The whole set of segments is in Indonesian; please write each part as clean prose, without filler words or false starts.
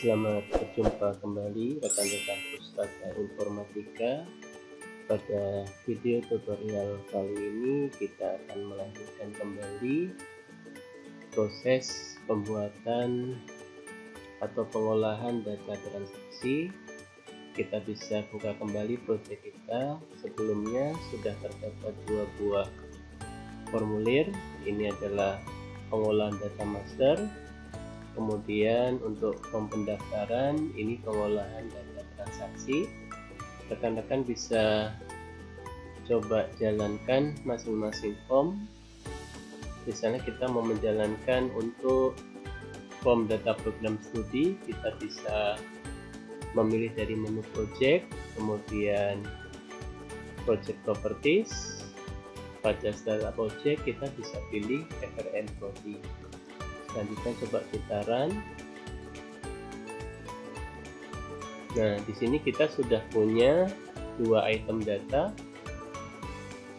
Selamat berjumpa kembali rekan-rekan Pustaka Informatika. Pada video tutorial kali ini kita akan melanjutkan kembali proses pembuatan atau pengolahan data transaksi. Kita bisa buka kembali proyek kita. Sebelumnya sudah terdapat dua buah formulir. Ini adalah pengolahan data master. Kemudian untuk form pendaftaran, ini pengolahan data transaksi. Rekan-rekan bisa coba jalankan masing-masing form. Misalnya kita mau menjalankan untuk form data program studi, kita bisa memilih dari menu project, kemudian project properties. Pada setelah project kita bisa pilih FRN Prodi. Selanjutnya coba kita run. Nah, di sini kita sudah punya dua item data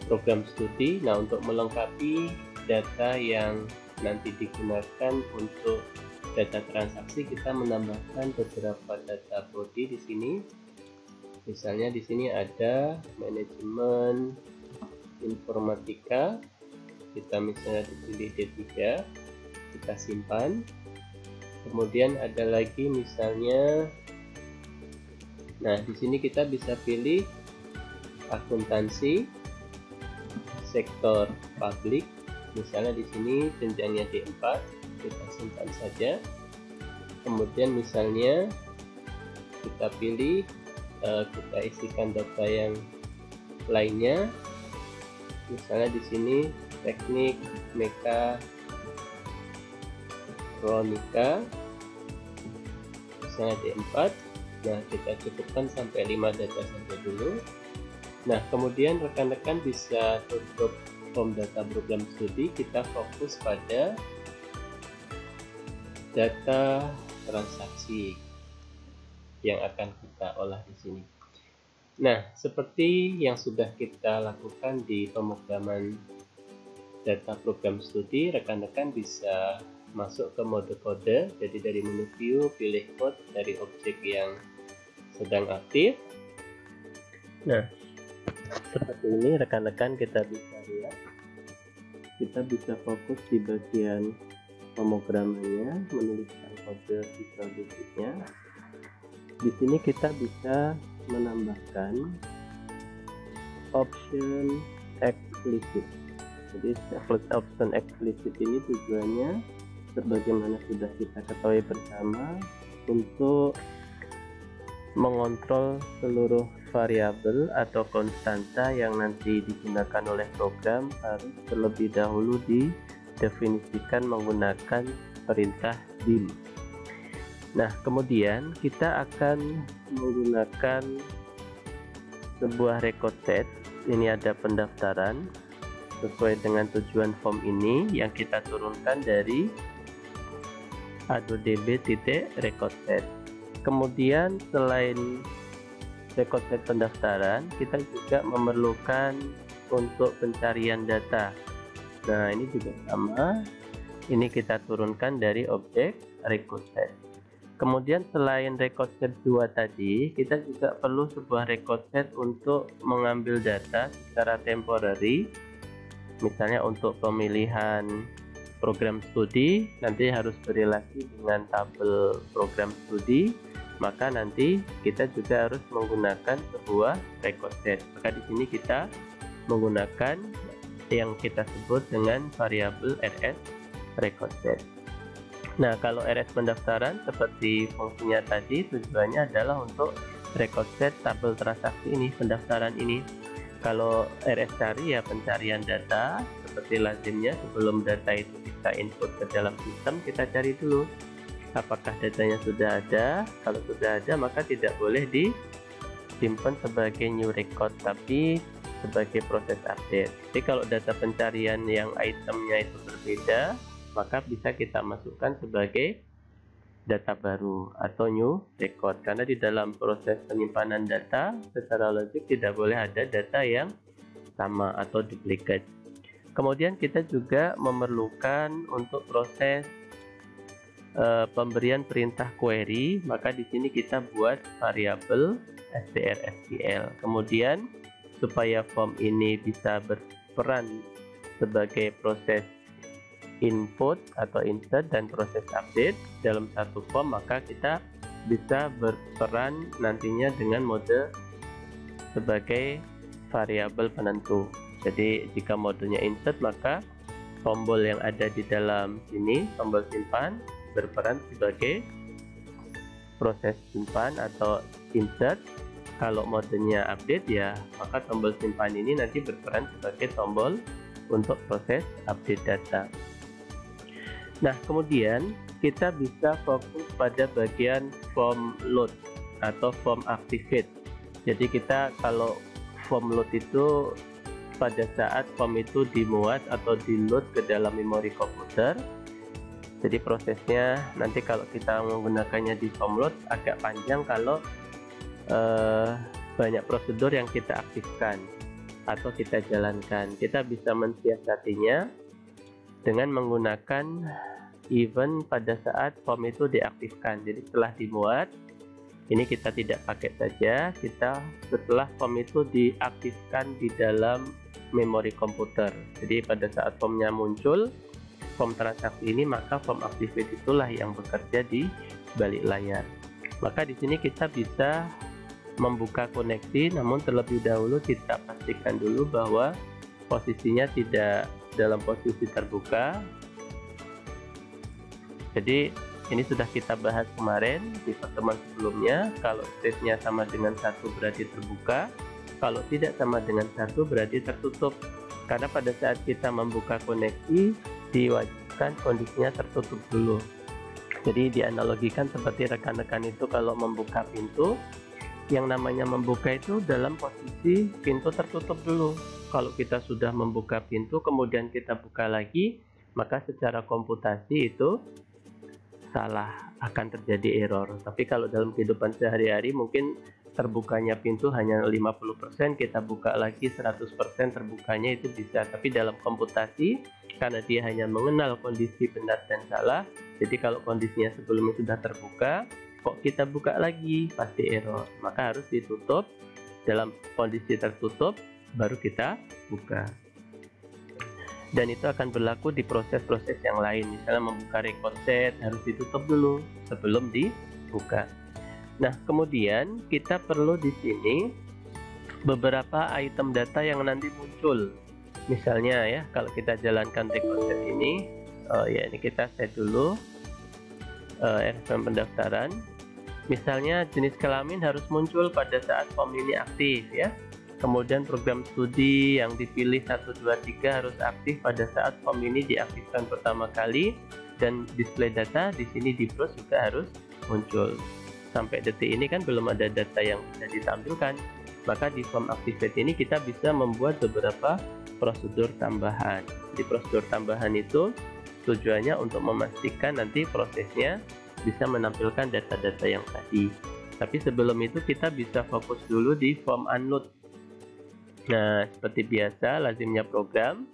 program studi. Nah, untuk melengkapi data yang nanti digunakan untuk data transaksi, kita menambahkan beberapa data prodi di sini. Misalnya di sini ada manajemen informatika. Kita misalnya dipilih D3. Kita simpan. Kemudian ada lagi misalnya, nah di sini kita bisa pilih akuntansi sektor publik. Misalnya di sini jenjangnya D4, kita simpan saja. Kemudian misalnya kita pilih, kita isikan data yang lainnya. Misalnya di sini teknik mekatronika, misalnya D4. Nah, kita cukupkan sampai 5 data saja dulu. Nah, kemudian rekan-rekan bisa tutup form data program studi. Kita fokus pada data transaksi yang akan kita olah di sini. Nah, seperti yang sudah kita lakukan di pemrograman data program studi, rekan-rekan bisa masuk ke mode kode. Jadi dari menu view, pilih code dari objek yang sedang aktif. Nah, seperti ini rekan-rekan kita bisa lihat. Kita bisa fokus di bagian pemrogramannya, menuliskan kode visual basicnya. Di sini kita bisa menambahkan option explicit. Jadi option explicit ini tujuannya sebagaimana sudah kita ketahui bersama, untuk mengontrol seluruh variabel atau konstanta yang nanti digunakan oleh program harus terlebih dahulu didefinisikan menggunakan perintah dim. Nah, kemudian kita akan menggunakan sebuah record set. Ini ada pendaftaran sesuai dengan tujuan form ini yang kita turunkan dari adodb.record set. Kemudian selain record set pendaftaran, kita juga memerlukan untuk pencarian data. Nah, ini juga sama. Ini kita turunkan dari objek record set. Kemudian selain record set 2 tadi, kita juga perlu sebuah record set untuk mengambil data secara temporary. Misalnya untuk pemilihan program studi, nanti harus berrelasi dengan tabel program studi, maka nanti kita juga harus menggunakan sebuah record set. Maka di sini kita menggunakan yang kita sebut dengan variabel rs record set. Nah, kalau RS pendaftaran seperti fungsinya tadi, tujuannya adalah untuk record set tabel transaksi ini, pendaftaran ini. Kalau RS cari ya pencarian data, seperti lazimnya sebelum data itu kita input ke dalam sistem, kita cari dulu apakah datanya sudah ada. Kalau sudah ada, maka tidak boleh disimpan sebagai new record, tapi sebagai proses update. Jadi kalau data pencarian yang itemnya itu berbeda, maka bisa kita masukkan sebagai data baru atau new record, karena di dalam proses penyimpanan data secara logik tidak boleh ada data yang sama atau duplicate. Kemudian kita juga memerlukan untuk proses pemberian perintah query, maka di sini kita buat variabel strSQL. Kemudian supaya form ini bisa berperan sebagai proses input atau insert dan proses update dalam satu form, maka kita bisa berperan nantinya dengan mode sebagai variabel penentu. Jadi jika modenya insert, maka tombol yang ada di dalam sini, tombol simpan, berperan sebagai proses simpan atau insert. Kalau modenya update, ya maka tombol simpan ini nanti berperan sebagai tombol untuk proses update data. Nah, kemudian kita bisa fokus pada bagian form load atau form activate. Jadi kita kalau form load itu pada saat form itu dimuat atau di load ke dalam memori komputer. Jadi prosesnya nanti kalau kita menggunakannya di form load agak panjang kalau banyak prosedur yang kita aktifkan atau kita jalankan. Kita bisa mensiasatinya dengan menggunakan event pada saat form itu diaktifkan. Jadi setelah dimuat, ini kita tidak pakai saja, kita setelah form itu diaktifkan di dalam memori komputer. Jadi pada saat formnya muncul, form transaksi ini, maka form activate itulah yang bekerja di balik layar. Maka di sini kita bisa membuka koneksi, namun terlebih dahulu kita pastikan dulu bahwa posisinya tidak dalam posisi terbuka. Jadi ini sudah kita bahas kemarin di pertemuan sebelumnya. Kalau state-nya sama dengan 1 berarti terbuka, kalau tidak sama dengan 1 berarti tertutup. Karena pada saat kita membuka koneksi, diwajibkan kondisinya tertutup dulu. Jadi dianalogikan seperti rekan-rekan itu kalau membuka pintu, yang namanya membuka itu dalam posisi pintu tertutup dulu. Kalau kita sudah membuka pintu kemudian kita buka lagi, maka secara komputasi itu salah, akan terjadi error. Tapi kalau dalam kehidupan sehari-hari mungkin terbukanya pintu hanya 50%, kita buka lagi 100% terbukanya itu bisa. Tapi dalam komputasi, karena dia hanya mengenal kondisi benar dan salah, jadi kalau kondisinya sebelumnya sudah terbuka, kok kita buka lagi, pasti error. Maka harus ditutup, dalam kondisi tertutup baru kita buka. Dan itu akan berlaku di proses-proses yang lain. Misalnya membuka record set harus ditutup dulu sebelum dibuka. Nah, kemudian kita perlu di sini beberapa item data yang nanti muncul. Misalnya ya, kalau kita jalankan record set ini, ya ini kita set dulu RFM pendaftaran. Misalnya jenis kelamin harus muncul pada saat form ini aktif ya. Kemudian program studi yang dipilih 1, 2, 3 harus aktif pada saat form ini diaktifkan pertama kali, dan display data di sini di browse juga harus muncul. Sampai detik ini kan belum ada data yang bisa ditampilkan. Maka di form activate ini kita bisa membuat beberapa prosedur tambahan. Di prosedur tambahan itu tujuannya untuk memastikan nanti prosesnya bisa menampilkan data-data yang tadi. Tapi sebelum itu kita bisa fokus dulu di form unload. Nah, seperti biasa lazimnya program,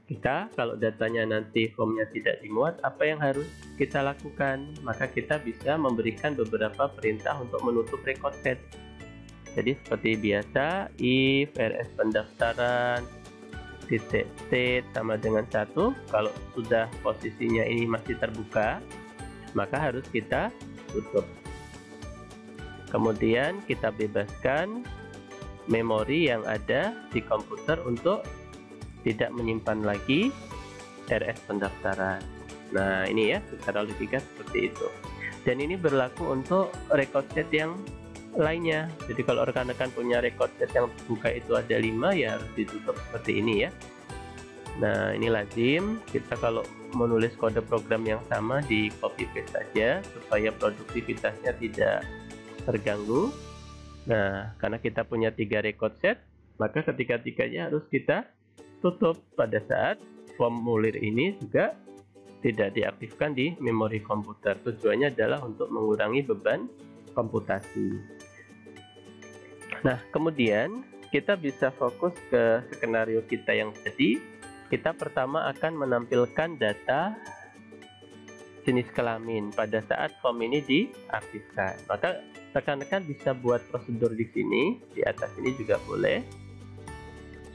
kita kalau datanya nanti formnya tidak dimuat, apa yang harus kita lakukan? Maka kita bisa memberikan beberapa perintah untuk menutup record set. Jadi seperti biasa, if rs pendaftaran titik state sama dengan 1, kalau sudah posisinya ini masih terbuka, maka harus kita tutup. Kemudian kita bebaskan memori yang ada di komputer untuk tidak menyimpan lagi RS pendaftaran. Nah, ini ya secara logika seperti itu. Dan ini berlaku untuk record set yang lainnya. Jadi kalau rekan-rekan punya record set yang buka itu ada 5, ya harus ditutup seperti ini ya. Nah, ini lazim kita kalau menulis kode program yang sama di copy paste saja supaya produktivitasnya tidak terganggu. Nah, karena kita punya 3 record set, maka ketiga-tiganya harus kita tutup pada saat formulir ini juga tidak diaktifkan di memori komputer. Tujuannya adalah untuk mengurangi beban komputasi. Nah, kemudian kita bisa fokus ke skenario kita yang tadi. Kita pertama akan menampilkan data jenis kelamin pada saat form ini diaktifkan. Maka rekan-rekan bisa buat prosedur di sini, di atas ini juga boleh.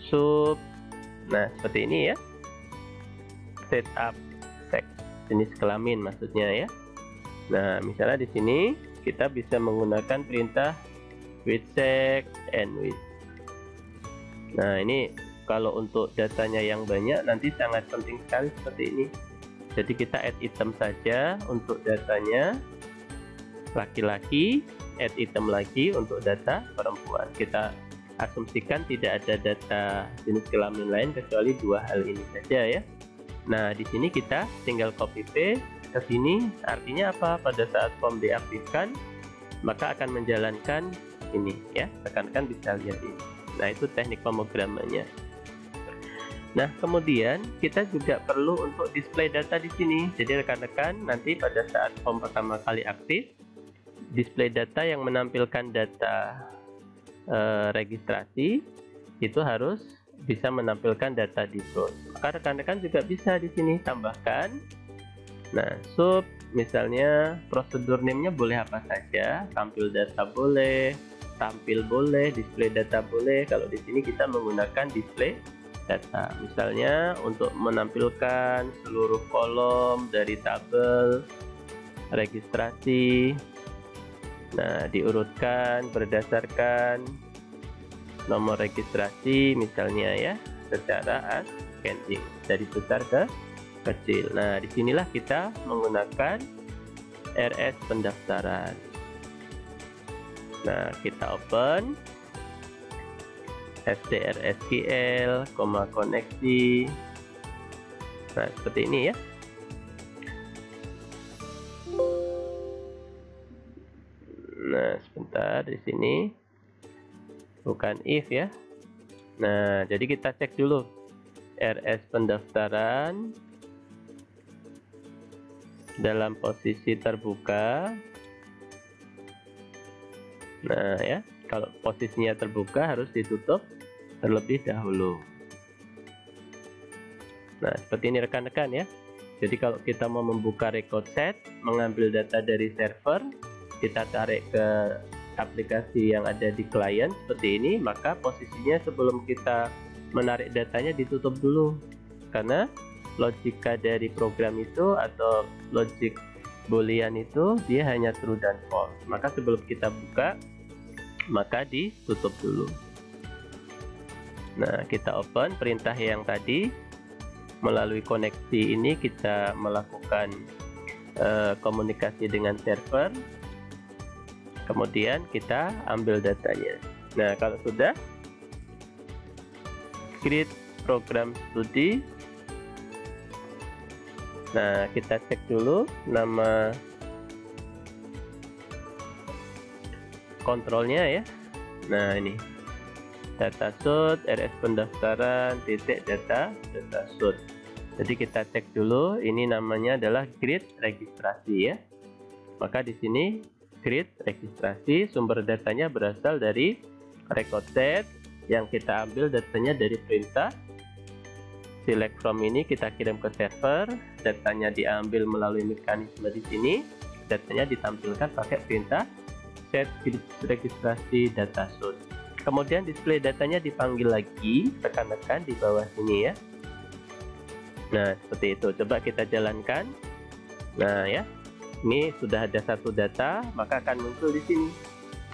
Sub, nah seperti ini ya. Setup seks, jenis kelamin maksudnya ya. Nah, misalnya di sini kita bisa menggunakan perintah with sex and with. Nah, ini kalau untuk datanya yang banyak nanti sangat penting sekali seperti ini. Jadi kita add item saja untuk datanya laki-laki, add item lagi untuk data perempuan. Kita asumsikan tidak ada data jenis kelamin lain kecuali dua hal ini saja ya. Nah, di sini kita tinggal copy paste ke sini. Artinya apa? Pada saat form diaktifkan, maka akan menjalankan ini ya. Rekan-rekan bisa lihat ini. Nah, itu teknik pemrogramannya. Nah, kemudian kita juga perlu untuk display data di sini. Jadi rekan-rekan nanti pada saat form pertama kali aktif, display data yang menampilkan data registrasi itu harus bisa menampilkan data di source. Maka rekan-rekan juga bisa di sini tambahkan. Nah, sub misalnya prosedur name-nya boleh apa saja, tampil data boleh, tampil boleh, display data boleh. Kalau di sini kita menggunakan display data. Misalnya untuk menampilkan seluruh kolom dari tabel registrasi. Nah, diurutkan berdasarkan nomor registrasi misalnya ya, secara ascending dari besar ke kecil. Nah, disinilah kita menggunakan RS pendaftaran. Nah, kita open STRSQL, koneksi. Nah, seperti ini ya. Nah, sebentar di sini. Bukan if ya. Nah, jadi kita cek dulu RS pendaftaran dalam posisi terbuka. Nah ya, kalau posisinya terbuka harus ditutup terlebih dahulu. Nah, seperti ini rekan-rekan ya. Jadi kalau kita mau membuka record set, mengambil data dari server, kita tarik ke aplikasi yang ada di klien seperti ini, maka posisinya sebelum kita menarik datanya ditutup dulu. Karena logika dari program itu atau logic boolean itu dia hanya true dan false. Maka sebelum kita buka, maka ditutup dulu. Nah, kita open perintah yang tadi. Melalui koneksi ini kita melakukan komunikasi dengan server. Kemudian kita ambil datanya. Nah, kalau sudah, create program studi. Nah, kita cek dulu nama kontrolnya ya. Nah, ini data source, RS pendaftaran, titik data source. Jadi kita cek dulu, ini namanya adalah grid registrasi ya. Maka di sini grid registrasi, sumber datanya berasal dari record set yang kita ambil datanya dari perintah select from. Ini kita kirim ke server, datanya diambil melalui mekanisme di sini, datanya ditampilkan pakai perintah set grid registrasi data source. Kemudian display datanya dipanggil lagi rekan-rekan di bawah sini ya. Nah, seperti itu. Coba kita jalankan. Nah ya, ini sudah ada satu data, maka akan muncul di sini.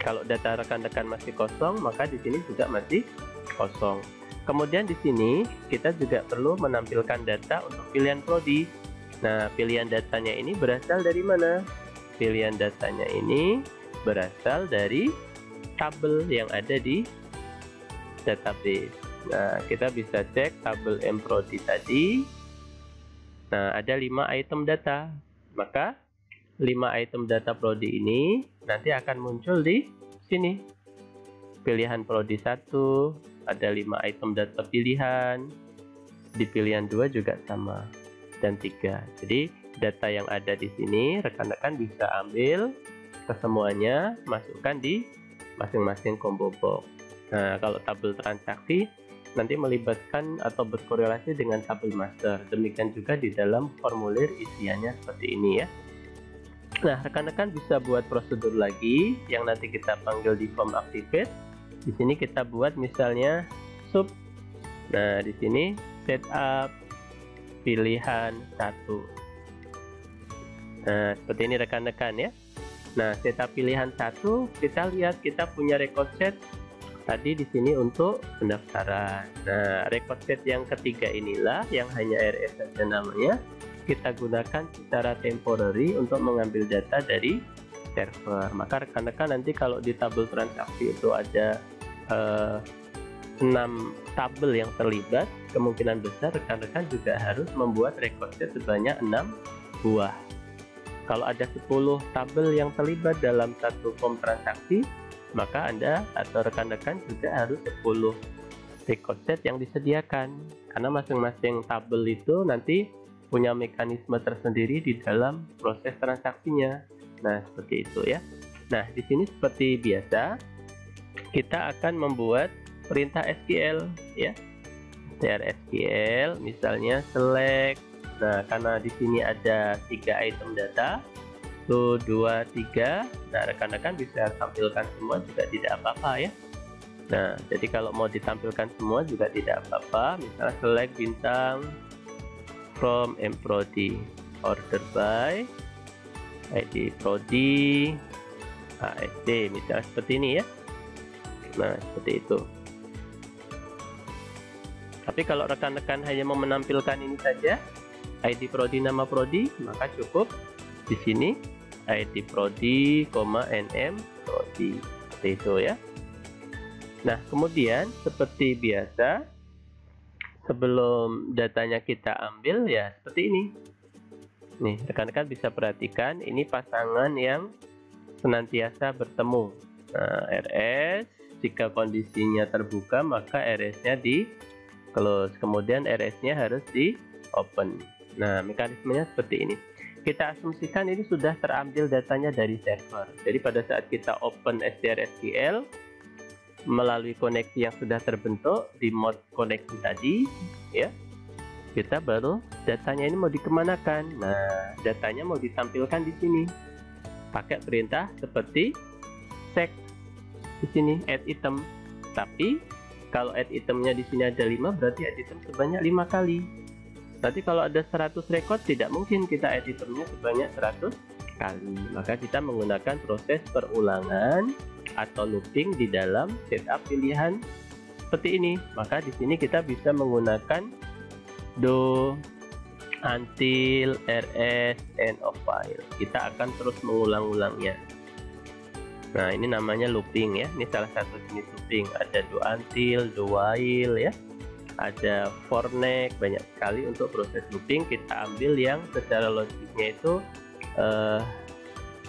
Kalau data rekan-rekan masih kosong, maka di sini juga masih kosong. Kemudian di sini kita juga perlu menampilkan data untuk pilihan prodi. Nah, pilihan datanya ini berasal dari mana? Pilihan datanya ini berasal dari tabel yang ada di database. Nah, kita bisa cek tabel mprodi tadi. Nah, ada 5 item data. Maka 5 item data prodi ini nanti akan muncul di sini. Pilihan prodi 1 ada 5 item data pilihan. Di pilihan 2 juga sama, dan 3. Jadi data yang ada di sini rekan-rekan bisa ambil kesemuanya, masukkan di masing-masing combo box. Nah, kalau tabel transaksi nanti melibatkan atau berkorelasi dengan tabel master. Demikian juga di dalam formulir isiannya seperti ini ya. Nah, rekan-rekan bisa buat prosedur lagi yang nanti kita panggil di form activate. Di sini kita buat misalnya sub. Nah, di sini setup pilihan 1. Nah, seperti ini rekan-rekan ya. Nah, setup pilihan 1, kita lihat kita punya record set tadi di sini untuk pendaftaran. Nah, record set yang ketiga inilah yang hanya RS saja namanya. Kita gunakan secara temporary untuk mengambil data dari server. Maka rekan-rekan nanti kalau di tabel transaksi itu ada 6 tabel yang terlibat, kemungkinan besar rekan-rekan juga harus membuat record set sebanyak 6 buah. Kalau ada 10 tabel yang terlibat dalam satu form transaksi, maka Anda atau rekan-rekan juga harus 10 record set yang disediakan, karena masing-masing tabel itu nanti punya mekanisme tersendiri di dalam proses transaksinya. Nah, seperti itu ya. Nah, di sini seperti biasa kita akan membuat perintah SQL ya. SQL misalnya select. Nah, karena di sini ada 3 item data, 1, 2, 3. Nah, rekan-rekan bisa tampilkan semua juga tidak apa-apa ya. Nah, jadi kalau mau ditampilkan semua juga tidak apa-apa. Misalnya select bintang from mprodi, order by ID prodi ASD, misalnya seperti ini ya. Nah, seperti itu. Tapi kalau rekan-rekan hanya mau menampilkan ini saja, ID prodi, nama prodi, maka cukup di sini ID prodi, nm prodi, seperti itu ya. Nah, kemudian seperti biasa sebelum datanya kita ambil ya seperti ini. Nih, rekan-rekan bisa perhatikan ini pasangan yang senantiasa bertemu. Nah, RS jika kondisinya terbuka maka RS-nya di close, kemudian RS-nya harus di open. Nah, mekanismenya seperti ini. Kita asumsikan ini sudah terambil datanya dari server. Jadi pada saat kita open STR-SQL melalui koneksi yang sudah terbentuk di mode koneksi tadi, ya, kita baru datanya ini mau dikemanakan. Nah, datanya mau ditampilkan di sini. Pakai perintah seperti check di sini add item. Tapi kalau add itemnya di sini ada 5, berarti add item sebanyak 5 kali. Nanti kalau ada 100 record, tidak mungkin kita add itemnya sebanyak 100 kali. Maka kita menggunakan proses perulangan atau looping di dalam setup pilihan seperti ini. Maka di sini kita bisa menggunakan do until rs end of file. Kita akan terus mengulang-ulangnya. Nah, ini namanya looping ya. Ini salah satu jenis looping. Ada do until, do while ya. Ada for next, banyak sekali untuk proses looping. Kita ambil yang secara logiknya itu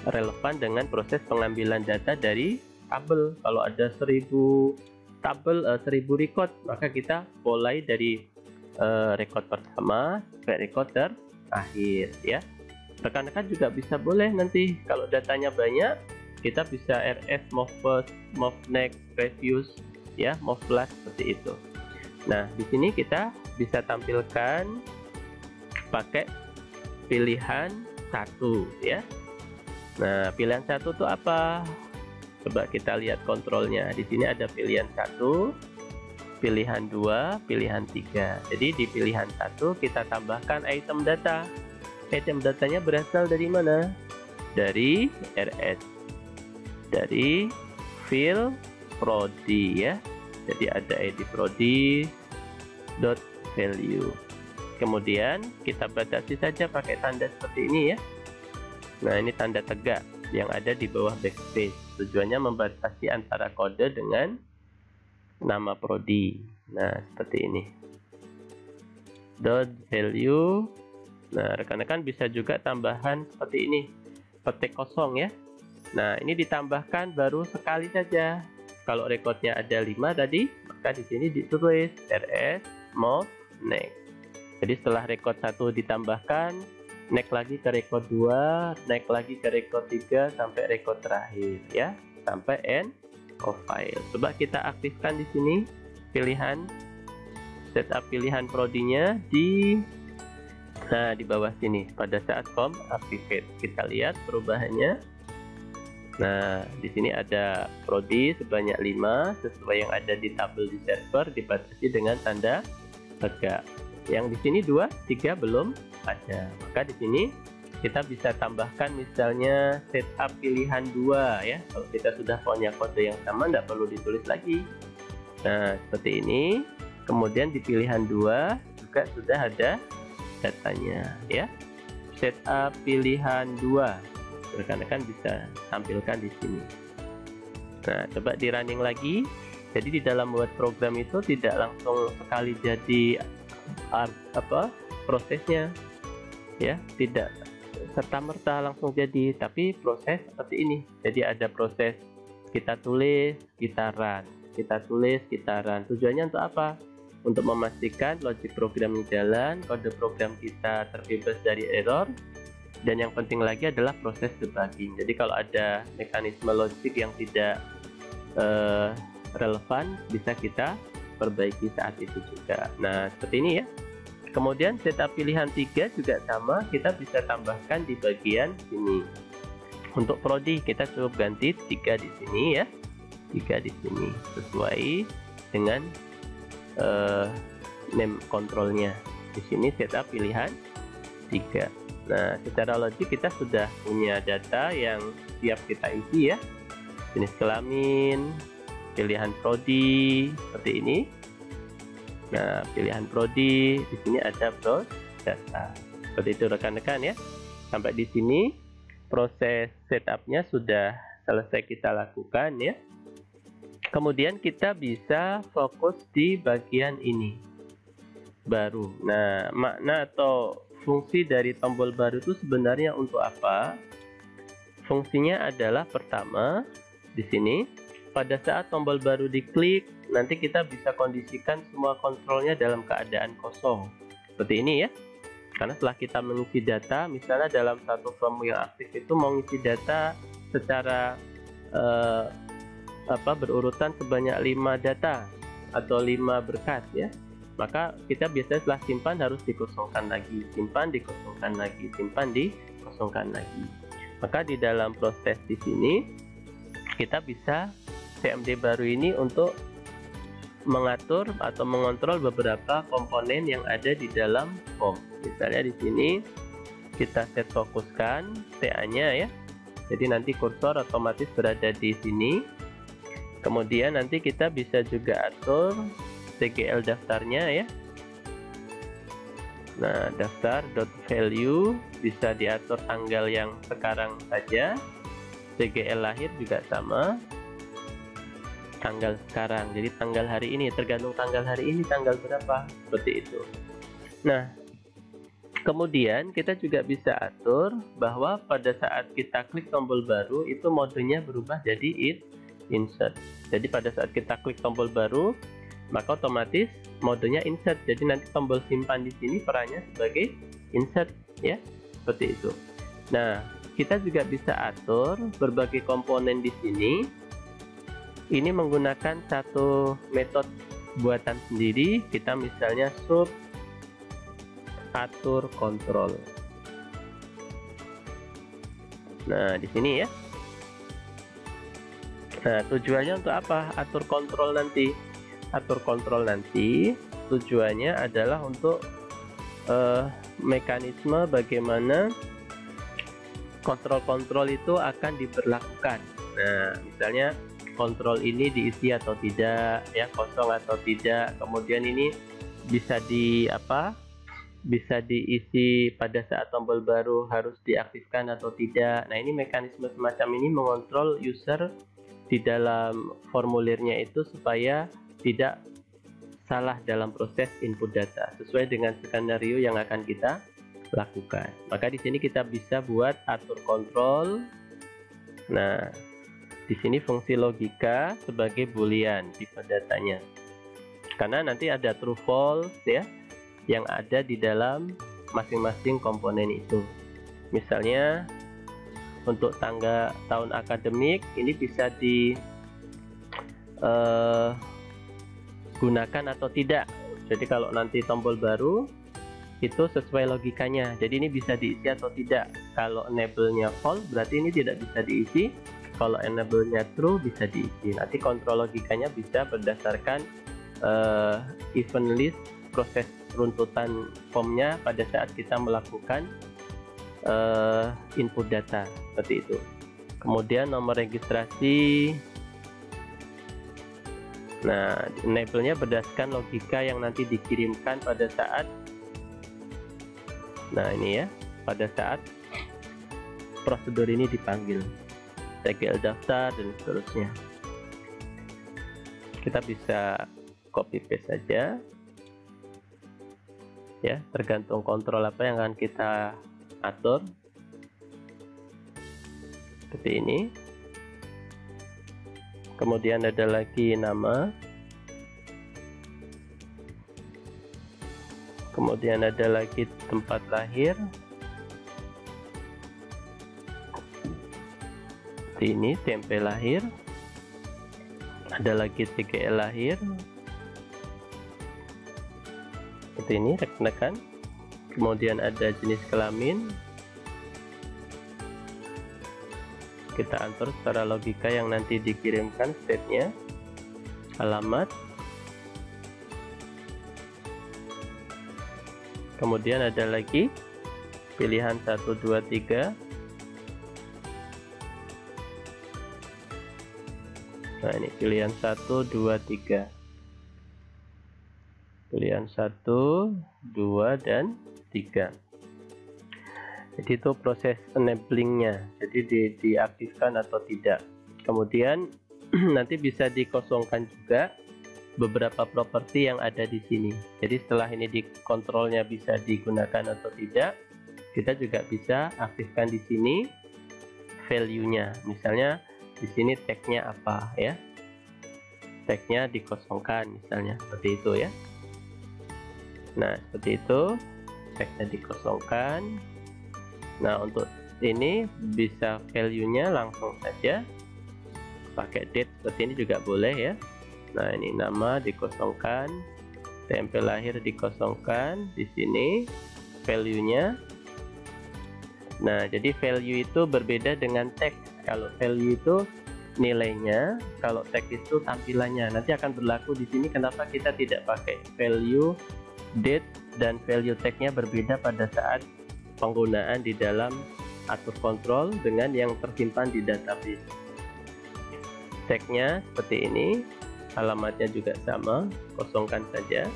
relevan dengan proses pengambilan data dari tabel. Kalau ada 1000 tabel, 1000 record, maka kita mulai dari record pertama sampai record terakhir ya. Rekan-rekan juga bisa boleh nanti kalau datanya banyak, kita bisa rs move first, move next, previous ya, move last, seperti itu. Nah, di sini kita bisa tampilkan pakai pilihan 1 ya. Nah, pilihan 1 itu apa? Coba kita lihat kontrolnya. Di sini ada pilihan 1, pilihan 2, pilihan 3. Jadi di pilihan 1 kita tambahkan item data. Item datanya berasal dari mana? Dari RS. Dari field prodi ya. Jadi ada ID prodi dot value. Kemudian kita batasi saja pakai tanda seperti ini ya. Nah, ini tanda tegak yang ada di bawah backspace. Tujuannya membatasi antara kode dengan nama prodi. Nah, seperti ini. Dot value. Nah, rekan-rekan bisa juga tambahan seperti ini. Petik kosong ya. Nah, ini ditambahkan baru sekali saja. Kalau recordnya ada 5 tadi, maka di sini ditulis rs move next. Jadi setelah record 1 ditambahkan, next lagi ke record 2, next lagi ke record 3 sampai record terakhir ya, sampai end of file. Coba kita aktifkan di sini pilihan setup pilihan prodinya di bawah sini pada saat form activate. Kita lihat perubahannya. Nah, di sini ada prodi sebanyak 5 sesuai yang ada di tabel di server, dibatasi dengan tanda tegak. Yang di sini 2, 3 belum ada. Maka di sini kita bisa tambahkan misalnya setup pilihan 2 ya. Kalau kita sudah punya kode yang sama, tidak perlu ditulis lagi. Nah, seperti ini. Kemudian di pilihan 2 juga sudah ada datanya ya. Setup pilihan 2. Rekan-rekan bisa tampilkan di sini. Nah, coba di running lagi. Jadi di dalam buat program itu tidak langsung sekali jadi prosesnya ya, tidak serta-merta langsung jadi, tapi proses seperti ini. Jadi ada proses kita tulis, kita run, kita tulis, kita run. Tujuannya untuk apa? Untuk memastikan logic program jalan, kode program kita terbebas dari error. Dan yang penting lagi adalah proses debugging. Jadi kalau ada mekanisme logik yang tidak relevan, bisa kita perbaiki saat itu juga. Nah, seperti ini ya. Kemudian setup pilihan 3 juga sama, kita bisa tambahkan di bagian sini. Untuk prodi kita cukup ganti 3 di sini ya. 3 di sini sesuai dengan name kontrolnya. Di sini setup pilihan 3. Nah, secara logik kita sudah punya data yang siap kita isi ya. Jenis kelamin, pilihan prodi seperti ini. Nah, pilihan prodi di sini ada browse data. Seperti itu rekan-rekan ya. Sampai di sini proses setupnya sudah selesai kita lakukan ya. Kemudian kita bisa fokus di bagian ini baru. Nah, makna atau fungsi dari tombol baru itu sebenarnya untuk apa? Fungsinya adalah pertama di sini pada saat tombol baru diklik, nanti kita bisa kondisikan semua kontrolnya dalam keadaan kosong seperti ini ya. Karena setelah kita mengisi data, misalnya dalam satu form yang aktif itu mau ngisi data secara berurutan sebanyak 5 data atau 5 berkas ya. Maka kita biasanya setelah simpan harus dikosongkan lagi, simpan dikosongkan lagi, simpan dikosongkan lagi. Maka di dalam proses di sini kita bisa CMD baru ini untuk mengatur atau mengontrol beberapa komponen yang ada di dalam form. Misalnya di sini kita set fokuskan TA-nya ya. Jadi nanti kursor otomatis berada di sini. Kemudian nanti kita bisa juga atur TGL daftarnya ya. Nah, daftar.value bisa diatur tanggal yang sekarang saja. TGL lahir juga sama, tanggal sekarang. Jadi tanggal hari ini, tergantung tanggal hari ini tanggal berapa, seperti itu. Nah, kemudian kita juga bisa atur bahwa pada saat kita klik tombol baru itu modenya berubah jadi insert. Jadi pada saat kita klik tombol baru, maka otomatis modenya insert. Jadi nanti tombol simpan di sini perannya sebagai insert ya, seperti itu. Nah, kita juga bisa atur berbagai komponen di sini. Ini menggunakan satu metode buatan sendiri. Kita misalnya sub atur kontrol. Nah, di sini ya. Nah, tujuannya untuk apa? Atur kontrol nanti. Atur kontrol nanti tujuannya adalah untuk mekanisme bagaimana kontrol-kontrol itu akan diberlakukan. Nah, misalnya kontrol ini diisi atau tidak, ya kosong atau tidak. Kemudian ini bisa bisa diisi pada saat tombol baru harus diaktifkan atau tidak. Nah, ini mekanisme semacam ini mengontrol user di dalam formulirnya itu supaya tidak salah dalam proses input data sesuai dengan skenario yang akan kita lakukan. Maka di sini kita bisa buat atur kontrol. Nah, di sini fungsi logika sebagai boolean tipe datanya. Karena nanti ada true false ya yang ada di dalam masing-masing komponen itu. Misalnya untuk tanggal tahun akademik ini bisa di gunakan atau tidak Jadi kalau nanti tombol baru itu sesuai logikanya, jadi ini bisa diisi atau tidak. Kalau enable-nya false berarti ini tidak bisa diisi, kalau enable-nya true bisa diisi. Nanti kontrol logikanya bisa berdasarkan event list, proses runtutan formnya pada saat kita melakukan input data, seperti itu. Kemudian nomor registrasi, nah enable-nya berdasarkan logika yang nanti dikirimkan pada saat, nah ini ya, pada saat prosedur ini dipanggil, TGL daftar dan seterusnya. Kita bisa copy paste saja ya, tergantung kontrol apa yang akan kita atur, seperti ini. Kemudian ada lagi nama, kemudian ada lagi tempat lahir, ini tempe lahir, ada lagi TGL lahir, seperti ini rekan-rekan. Kemudian ada jenis kelamin, kita atur secara logika yang nanti dikirimkan stepnya. Alamat, kemudian ada lagi pilihan 1, 2, 3. Nah ini pilihan 1, 2, 3, pilihan 1, 2, dan 3. Jadi itu proses enablingnya, jadi diaktifkan atau tidak. Kemudian nanti bisa dikosongkan juga beberapa properti yang ada di sini. Jadi setelah ini dikontrolnya bisa digunakan atau tidak, kita juga bisa aktifkan di sini value-nya. Misalnya di sini tag-nya apa ya? Tag-nya dikosongkan misalnya, seperti itu ya. Nah seperti itu, tag-nya dikosongkan. Nah untuk ini bisa value-nya langsung saja pakai date, seperti ini juga boleh ya. Nah ini nama dikosongkan, tempe lahir dikosongkan, di sini value-nya. Nah jadi value itu berbeda dengan tag. Kalau value itu nilainya, kalau tag itu tampilannya. Nanti akan berlaku di sini kenapa kita tidak pakai value date dan value tag-nya berbeda pada saat penggunaan di dalam atur kontrol dengan yang tersimpan di database. Tag-nya seperti ini, alamatnya juga sama, kosongkan saja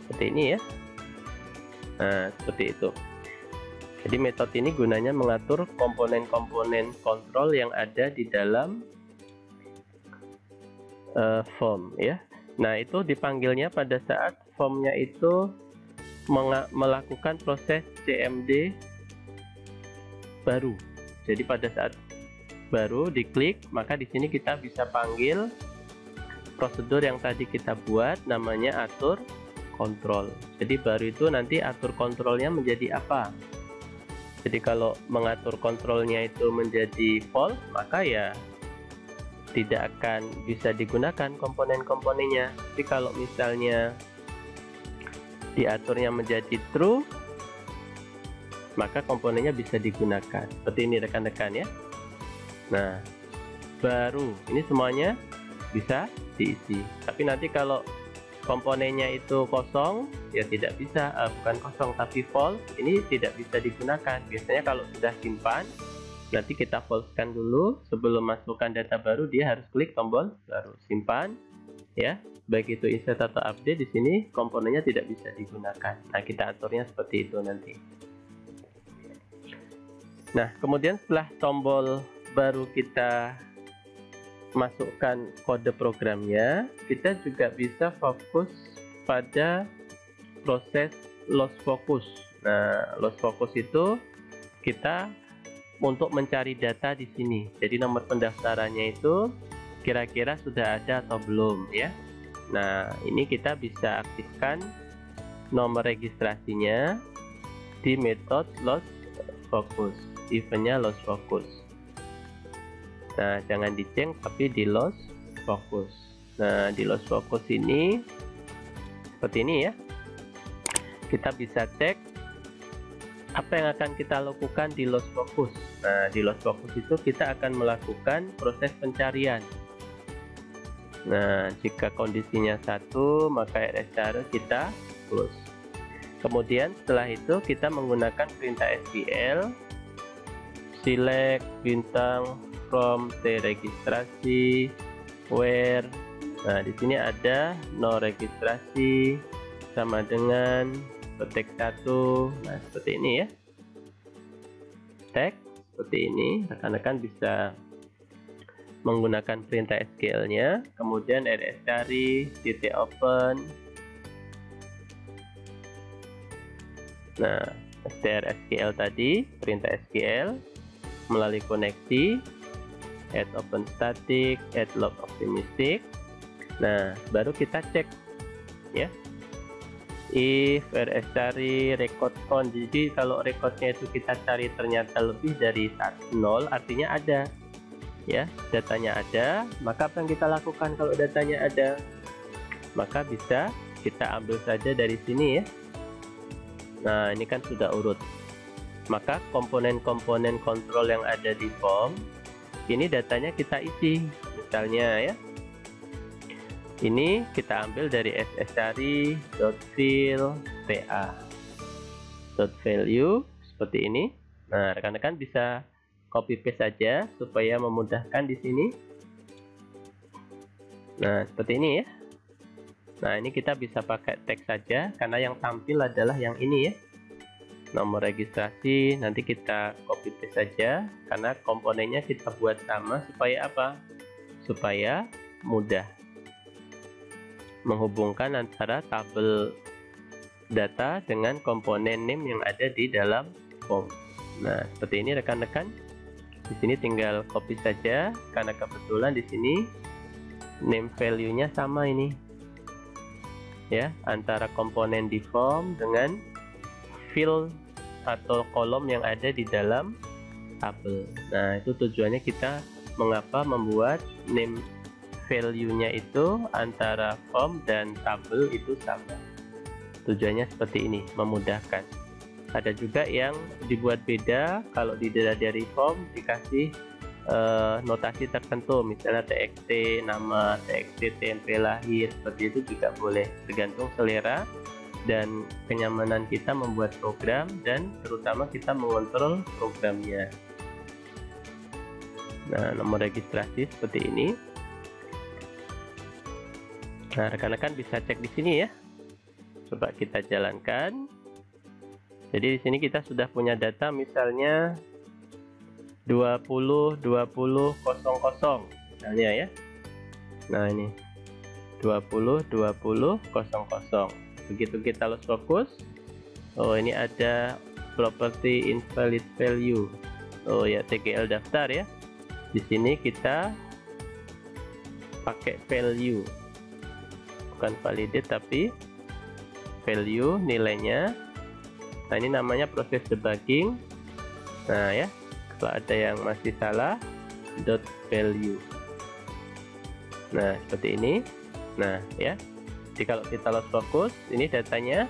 seperti ini ya. Nah seperti itu. Jadi metode ini gunanya mengatur komponen-komponen kontrol yang ada di dalam form ya. Nah itu dipanggilnya pada saat formnya itu melakukan proses CMD baru. Jadi pada saat baru diklik, maka di sini kita bisa panggil prosedur yang tadi kita buat, namanya atur kontrol. Jadi baru itu nanti atur kontrolnya menjadi apa? Jadi kalau mengatur kontrolnya itu menjadi false, maka ya tidak akan bisa digunakan komponen-komponennya. Tapi kalau misalnya diaturnya menjadi true, maka komponennya bisa digunakan. Seperti ini rekan-rekan ya. Nah, baru ini semuanya bisa diisi. Tapi nanti kalau komponennya itu kosong, ya tidak bisa, bukan kosong tapi false, ini tidak bisa digunakan. Biasanya kalau sudah simpan, nanti kita falsekan dulu sebelum masukkan data baru, dia harus klik tombol baru, simpan ya. Baik itu insert atau update, di sini komponennya tidak bisa digunakan. Nah, kita aturnya seperti itu nanti. Nah, kemudian setelah tombol baru kita masukkan kode programnya, kita juga bisa fokus pada proses loss focus. Nah, loss focus itu kita untuk mencari data di sini. Jadi nomor pendaftarannya itu kira-kira sudah ada atau belum ya. Nah, ini kita bisa aktifkan nomor registrasinya di metode loss focus, eventnya loss focus. Nah, jangan di change tapi di loss focus. Nah, di loss focus ini seperti ini ya. Kita bisa cek apa yang akan kita lakukan di loss focus. Nah, di loss focus itu kita akan melakukan proses pencarian. Nah, jika kondisinya 1, maka RS kita close. Kemudian setelah itu kita menggunakan perintah SQL select bintang from T registrasi where. Nah, di sini ada no registrasi sama dengan petik 1. Nah, seperti ini ya. Tag seperti ini, rekan-rekan bisa menggunakan perintah SQL-nya, kemudian rs cari titik open. Nah, SQL tadi, perintah SQL melalui koneksi add open static, add log optimistic. Nah, baru kita cek ya. If rs cari record count, jadi kalau recordnya itu kita cari ternyata lebih dari 0, artinya ada ya, datanya ada. Maka apa yang kita lakukan kalau datanya ada? Maka bisa kita ambil saja dari sini ya. Nah, ini kan sudah urut. Maka komponen-komponen kontrol yang ada di form ini datanya kita isi. Misalnya ya, ini kita ambil dari sscari.fill pa .value seperti ini. Nah, rekan-rekan bisa copy paste saja supaya memudahkan di sini. Nah, seperti ini ya. Nah, ini kita bisa pakai teks saja karena yang tampil adalah yang ini ya. Nomor registrasi nanti kita copy paste saja karena komponennya kita buat sama supaya apa? Supaya mudah menghubungkan antara tabel data dengan komponen name yang ada di dalam form. Nah, seperti ini rekan-rekan. Di sini tinggal copy saja karena kebetulan di sini name value-nya sama ini. Ya, antara komponen di form dengan field atau kolom yang ada di dalam tabel. Nah, itu tujuannya kita mengapa membuat name value-nya itu antara form dan tabel itu sama. Tujuannya seperti ini, memudahkan. Ada juga yang dibuat beda, kalau di dari form dikasih notasi tertentu, misalnya txt nama, txt tempe lahir, seperti itu juga boleh, tergantung selera dan kenyamanan kita membuat program dan terutama kita mengontrol programnya. Nah, nomor registrasi seperti ini. Nah, rekan-rekan bisa cek di sini ya. Coba kita jalankan. Jadi di sini kita sudah punya data misalnya 20 20 00 misalnya ya. Nah, ini 20 20 00. Begitu kita loss focus, oh ini ada property invalid value. Oh ya, TGL daftar ya. Di sini kita pakai value, bukan validate tapi value nilainya. Nah, ini namanya proses debugging. Nah ya, kalau ada yang masih salah, dot value. Nah, seperti ini. Nah ya, jadi kalau kita loss focus, ini datanya.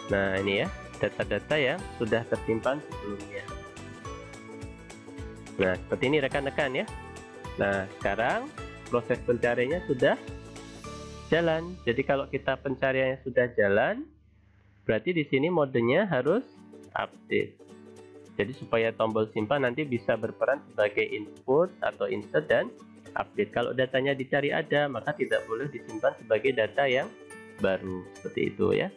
Nah, ini ya, data-data yang sudah tersimpan sebelumnya. Nah, seperti ini rekan-rekan ya. Nah, sekarang proses pencariannya sudah jalan. Jadi kalau kita pencariannya sudah jalan, berarti di sini modenya harus update. Jadi supaya tombol simpan nanti bisa berperan sebagai input atau insert dan update. Kalau datanya dicari ada, maka tidak boleh disimpan sebagai data yang baru. Seperti itu ya.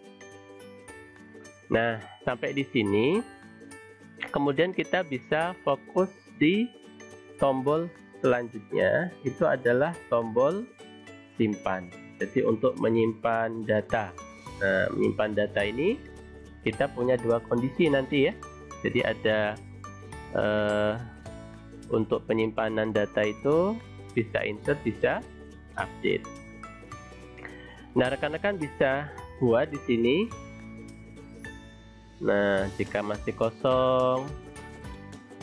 Nah, sampai di sini. Kemudian kita bisa fokus di tombol selanjutnya. Itu adalah tombol simpan. Jadi untuk menyimpan data. Nah, menyimpan data ini kita punya dua kondisi nanti ya. Jadi ada untuk penyimpanan data itu bisa insert, bisa update. Nah, rekan-rekan bisa buat di sini. Nah, jika masih kosong,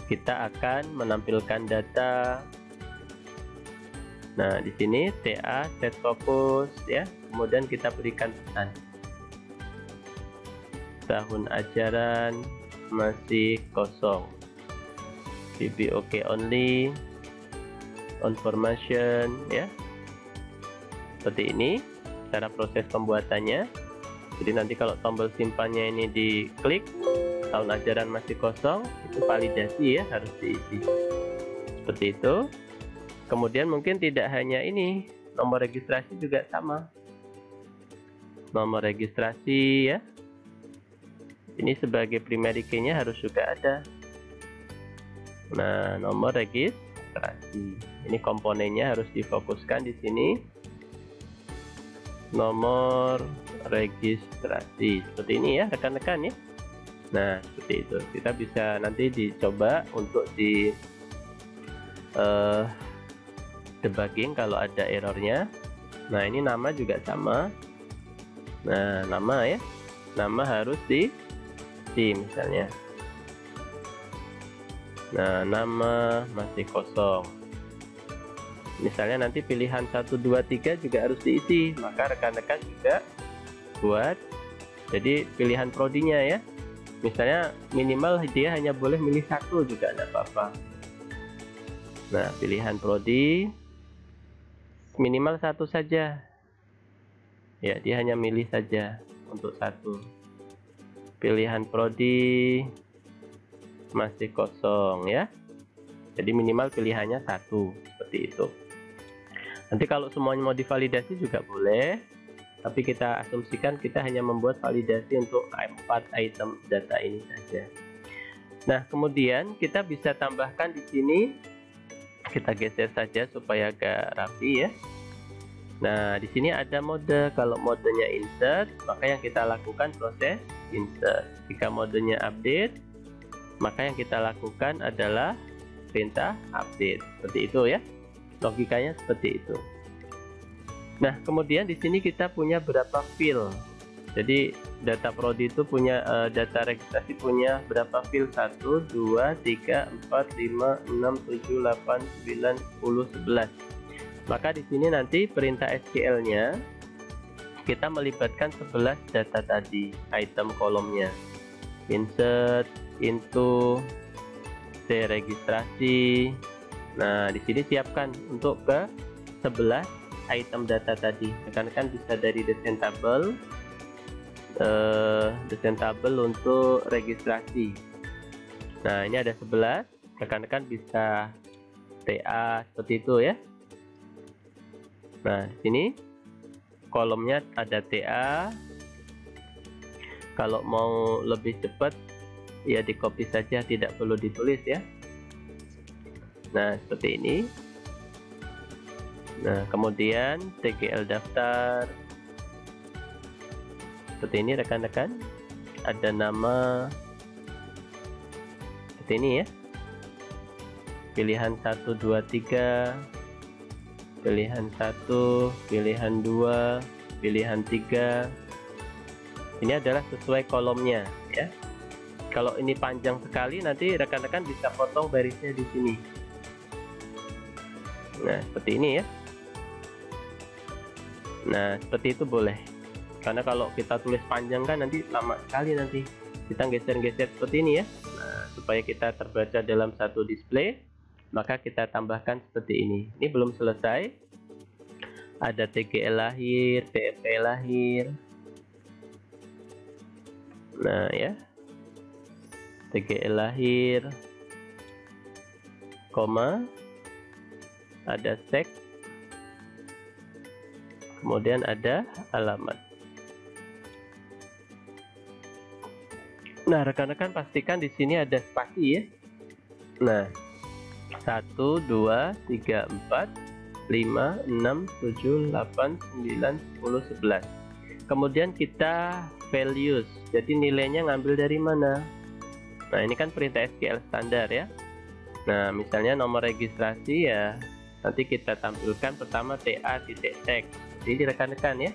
kita akan menampilkan data. Nah, di sini TA set focus ya. Kemudian kita berikan pesan. Tahun ajaran masih kosong. BBOK only. Confirmation ya. Seperti ini cara proses pembuatannya. Jadi nanti kalau tombol simpannya ini diklik, tahun ajaran masih kosong, itu validasi ya, harus diisi. Seperti itu. Kemudian mungkin tidak hanya ini, nomor registrasi juga sama. Nomor registrasi ya. Ini sebagai primary key-nya harus juga ada. Nah, nomor registrasi. Ini komponennya harus difokuskan di sini. Nomor registrasi seperti ini ya rekan-rekan ya. Nah, seperti itu. Kita bisa nanti dicoba untuk di debugging kalau ada errornya. Nah, ini nama juga sama. Nah, nama ya. Nama harus diisi misalnya. Nah, nama masih kosong. Misalnya nanti pilihan 1, 2, 3 juga harus diisi. Maka rekan-rekan juga buat jadi pilihan prodinya ya. Misalnya minimal dia hanya boleh milih 1 juga tidak apa-apa. Nah, pilihan prodi minimal 1 saja. Ya, dia hanya milih saja untuk 1. Pilihan prodi masih kosong ya. Jadi minimal pilihannya 1 seperti itu. Nanti kalau semuanya mau divalidasi juga boleh. Tapi kita asumsikan kita hanya membuat validasi untuk 4 item data ini saja. Nah, kemudian kita bisa tambahkan di sini. Kita geser saja supaya agak rapi ya. Nah, di sini ada mode. Kalau modenya insert, maka yang kita lakukan proses insert. Jika modenya update, maka yang kita lakukan adalah perintah update. Seperti itu ya. Logikanya seperti itu. Nah, kemudian di sini kita punya berapa field. Jadi data prodi itu punya data registrasi punya berapa field? 1, 2, 3, 4, 5, 6, 7, 8, 9, 10, 11. Maka di sini nanti perintah SQL-nya kita melibatkan 11 data tadi, item kolomnya. Insert, into, registrasi. Nah, di sini siapkan untuk ke 11 item data tadi. Rekan-rekan bisa dari desain tabel, untuk registrasi. Nah, ini ada 11. Rekan-rekan bisa TA seperti itu ya. Nah, di sini kolomnya ada TA. Kalau mau lebih cepat ya di copy saja, tidak perlu ditulis ya. Nah, seperti ini. Nah, kemudian TGL daftar seperti ini rekan-rekan, ada nama seperti ini ya, pilihan 1, 2, 3, pilihan 1, pilihan 2, pilihan 3. Ini adalah sesuai kolomnya ya. Kalau ini panjang sekali, nanti rekan-rekan bisa potong barisnya di sini. Nah, seperti ini ya. Nah, seperti itu boleh. Karena kalau kita tulis panjang kan nanti lama sekali nanti. Kita geser-geser seperti ini ya. Nah, supaya kita terbaca dalam satu display, maka kita tambahkan seperti ini. Ini belum selesai. Ada TGL lahir, TFP lahir. Nah, ya. TGL lahir, koma, ada sek, kemudian ada alamat. Nah, rekan-rekan pastikan di sini ada spasi ya. Nah, 1, 2, 3, 4, 5, 6, 7, 8, 9, 10, 11. Kemudian kita values. Jadi nilainya ngambil dari mana? Nah, ini kan perintah SQL standar ya. Nah, misalnya nomor registrasi ya, nanti kita tampilkan pertama TA.text. Jadi rekan-rekan ya.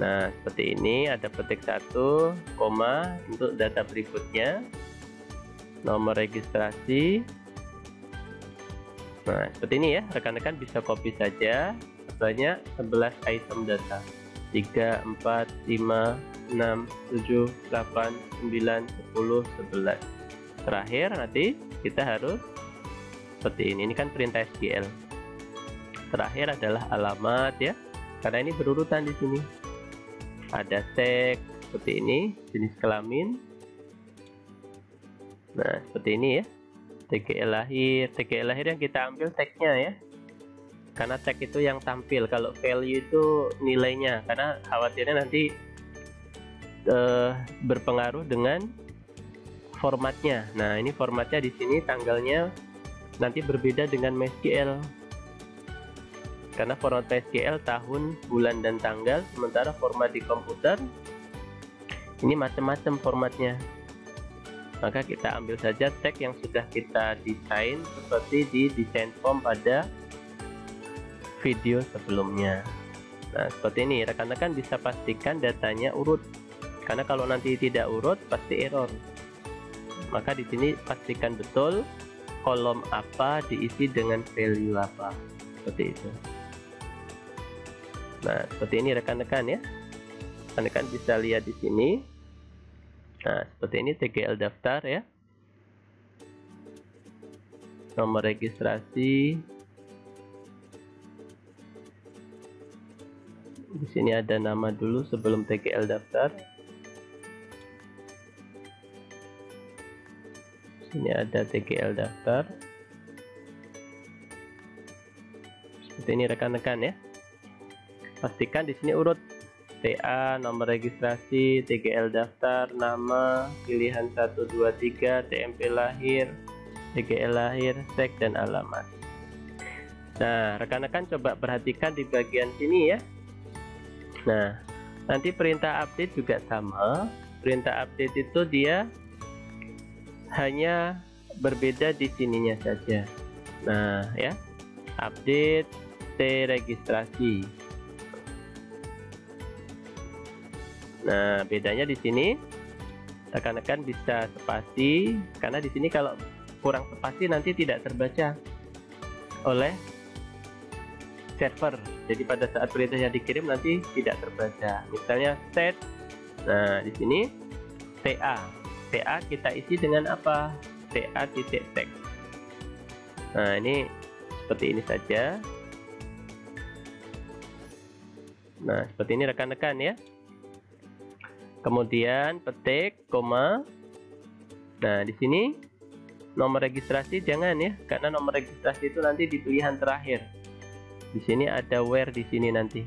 Nah, seperti ini ada petik 1, koma, untuk data berikutnya. Nomor registrasi. Nah, seperti ini ya, rekan-rekan bisa copy saja sebanyak 11 item data. 3, 4, 5, 6, 7, 8, 9, 10, 11. Terakhir nanti kita harus seperti ini kan perintah SQL. Terakhir adalah alamat ya, karena ini berurutan di sini. Ada tag seperti ini, jenis kelamin. Nah, seperti ini ya. TGL lahir yang kita ambil tagnya ya, karena tag itu yang tampil. Kalau value itu nilainya, karena khawatirnya nanti berpengaruh dengan formatnya. Nah, ini formatnya di sini tanggalnya nanti berbeda dengan MySQL, karena format MySQL tahun, bulan, dan tanggal, sementara format di komputer ini macam-macam formatnya. Maka kita ambil saja tag yang sudah kita desain seperti di desain form pada video sebelumnya. Nah, seperti ini rekan-rekan bisa pastikan datanya urut, karena kalau nanti tidak urut pasti error. Maka di sini pastikan betul kolom apa diisi dengan value apa, seperti itu. Nah, seperti ini rekan-rekan ya. Rekan-rekan bisa lihat di sini. Nah, seperti ini TGL daftar ya. Nomor registrasi. Di sini ada nama dulu sebelum TGL daftar. Di sini ada TGL daftar. Seperti ini rekan-rekan ya. Pastikan di sini urut. TA, nomor registrasi, TGL daftar, nama, pilihan 1, 2, 3, TMP lahir, TGL lahir, tag, dan alamat. Nah, rekan-rekan coba perhatikan di bagian sini ya. Nah, nanti perintah update juga sama. Perintah update itu dia hanya berbeda di sininya saja. Nah, ya, update T registrasi. Nah, bedanya di sini rekan-rekan bisa spasi, karena di sini kalau kurang spasi nanti tidak terbaca oleh server. Jadi pada saat perintahnya dikirim nanti tidak terbaca. Misalnya set. Nah, di sini TA. TA kita isi dengan apa? TA titik tag. Nah, ini seperti ini saja. Nah, seperti ini rekan-rekan ya. Kemudian petik koma. Nah, di sini nomor registrasi jangan ya, karena nomor registrasi itu nanti di pilihan terakhir. Di sini ada where di sini nanti.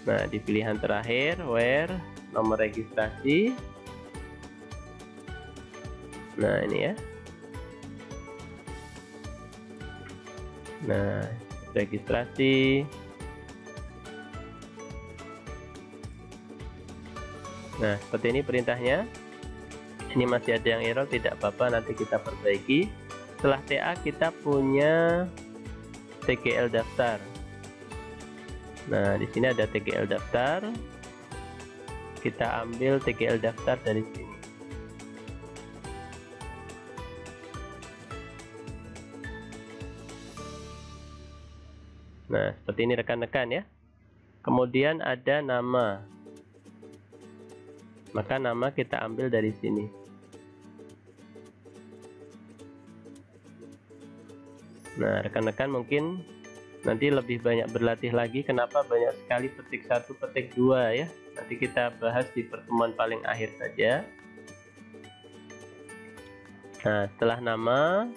Nah, di pilihan terakhir where nomor registrasi. Nah, ini ya. Nah, registrasi. Nah, seperti ini perintahnya. Ini masih ada yang error, tidak apa-apa, nanti kita perbaiki. Setelah TA kita punya TGL daftar. Nah, di sini ada TGL daftar. Kita ambil TGL daftar dari sini. Nah, seperti ini rekan-rekan ya. Kemudian ada nama. Maka nama kita ambil dari sini. Nah, rekan-rekan mungkin nanti lebih banyak berlatih lagi. Kenapa banyak sekali petik 1, petik 2 ya. Nanti kita bahas di pertemuan paling akhir saja. Nah, setelah nama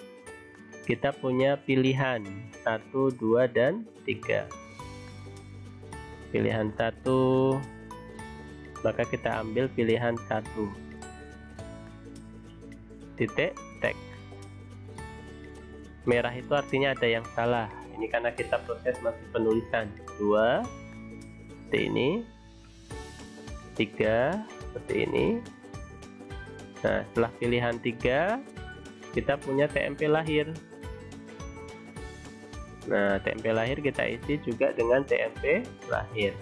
kita punya pilihan 1, 2, dan 3. Pilihan 1, maka kita ambil pilihan 1. Titik teks. Merah itu artinya ada yang salah. Ini karena kita proses masih penulisan. 2 seperti ini. 3 seperti ini. Nah, setelah pilihan 3 kita punya TMP lahir. Nah, TMP lahir kita isi juga dengan TMP lahir.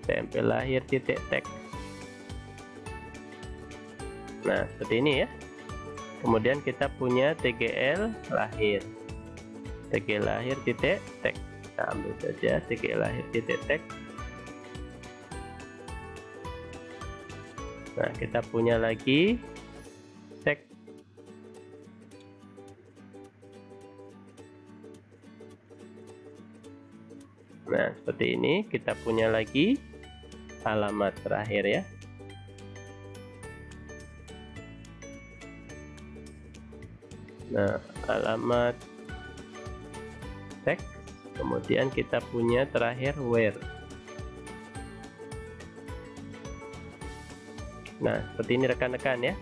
TMP lahir titik teks. Nah, seperti ini ya. Kemudian kita punya TGL lahir. TGL lahir titik teks. Kita ambil saja TGL lahir titik teks. Nah, kita punya lagi teks. Nah, seperti ini. Kita punya lagi alamat terakhir ya. Nah, alamat teks, kemudian kita punya terakhir where. Nah, seperti ini rekan-rekan ya.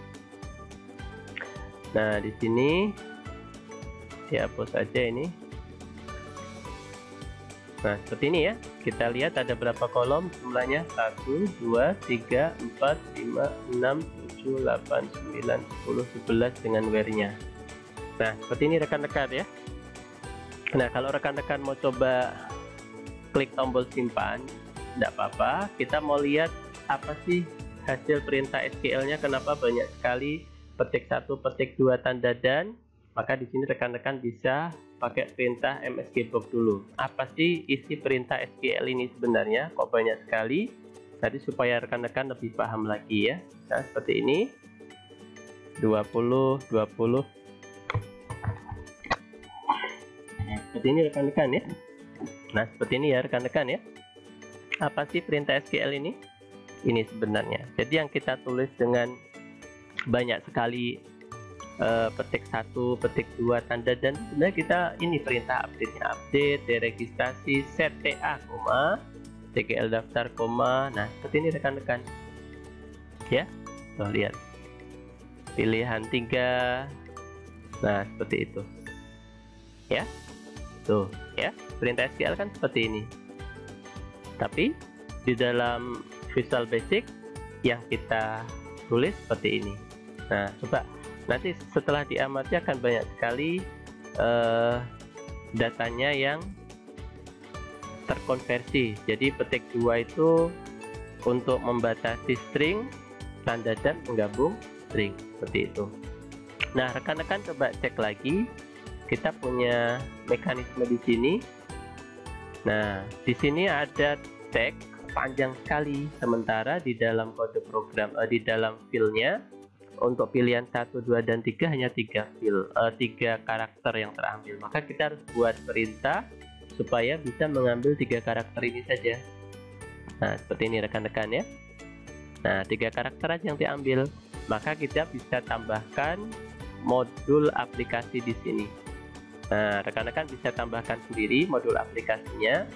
Nah, di sini dihapus saja ini. Nah, seperti ini ya. Kita lihat ada berapa kolom jumlahnya: 1, 2, 3, 4, 5, 6, 7, 8, 9, 10, 11 dengan where-nya. Nah, seperti ini rekan-rekan ya. Nah, kalau rekan-rekan mau coba klik tombol simpan, tidak apa-apa. Kita mau lihat apa sih hasil perintah SQL-nya, kenapa banyak sekali petik 1, petik 2 tanda dan. Maka di sini rekan-rekan bisa pakai perintah msgbox dulu. Apa sih isi perintah SQL ini sebenarnya? Kok banyak sekali? Tadi supaya rekan-rekan lebih paham lagi ya. Nah, seperti ini. 20, 20. Seperti ini rekan-rekan ya. Nah, seperti ini ya rekan-rekan ya. Apa sih perintah SQL ini? Ini sebenarnya. Jadi yang kita tulis dengan banyak sekali petik 1, petik 2 tanda dan, sebenarnya kita ini perintah update-nya, update, deregistrasi, set TA, TGL daftar, Nah, seperti ini rekan-rekan. Ya. Tuh, lihat. Pilihan 3. Nah, seperti itu. Ya. Tuh ya, perintah SQL kan seperti ini. Tapi di dalam Visual Basic yang kita tulis seperti ini. Nah, coba nanti setelah diamati akan banyak sekali datanya yang terkonversi. Jadi petik 2 itu untuk membatasi string, tanda dan menggabung string, seperti itu. Nah, rekan-rekan coba cek lagi. Kita punya mekanisme di sini. Nah, di sini ada tag panjang sekali, sementara di dalam kode program, di dalam filenya untuk pilihan 1, 2, dan 3 hanya 3 karakter yang terambil. Maka kita harus buat perintah supaya bisa mengambil 3 karakter ini saja. Nah, seperti ini rekan-rekan ya. Nah, 3 karakter aja yang diambil. Maka kita bisa tambahkan modul aplikasi di sini. Nah, rekan-rekan bisa tambahkan sendiri modul aplikasinya.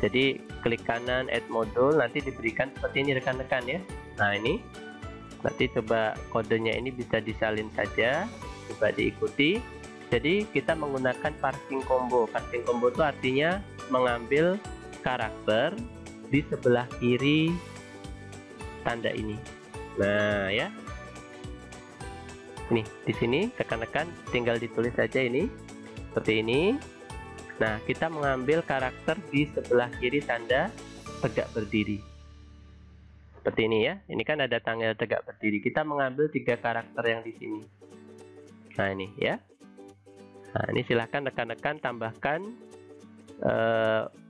Jadi klik kanan add module, nanti diberikan seperti ini rekan-rekan ya. Nah, ini nanti coba kodenya ini bisa disalin saja, coba diikuti. Jadi kita menggunakan parsing combo. Parsing combo itu artinya mengambil karakter di sebelah kiri tanda ini. Nah, ya. Nih, di sini rekan-rekan tinggal ditulis saja ini seperti ini. Nah, kita mengambil karakter di sebelah kiri tanda tegak berdiri. Seperti ini ya. Ini kan ada tanda tegak berdiri. Kita mengambil 3 karakter yang di sini. Nah, ini ya. Nah, ini silahkan rekan-rekan tambahkan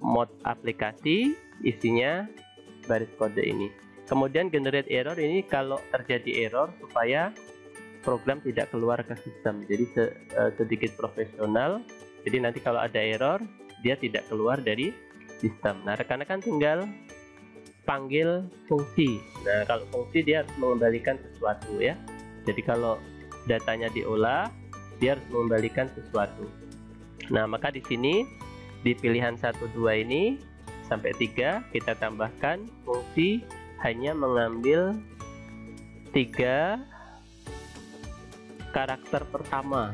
mod aplikasi, isinya baris kode ini. Kemudian generate error ini kalau terjadi error supaya program tidak keluar ke sistem, jadi sedikit profesional. Jadi nanti kalau ada error dia tidak keluar dari sistem. Nah, rekan-rekan tinggal panggil fungsi. Nah, kalau fungsi dia harus mengembalikan sesuatu ya. Jadi kalau datanya diolah, dia harus mengembalikan sesuatu. Nah, maka di sini di pilihan 1, 2 ini sampai 3 kita tambahkan fungsi hanya mengambil 3 karakter pertama.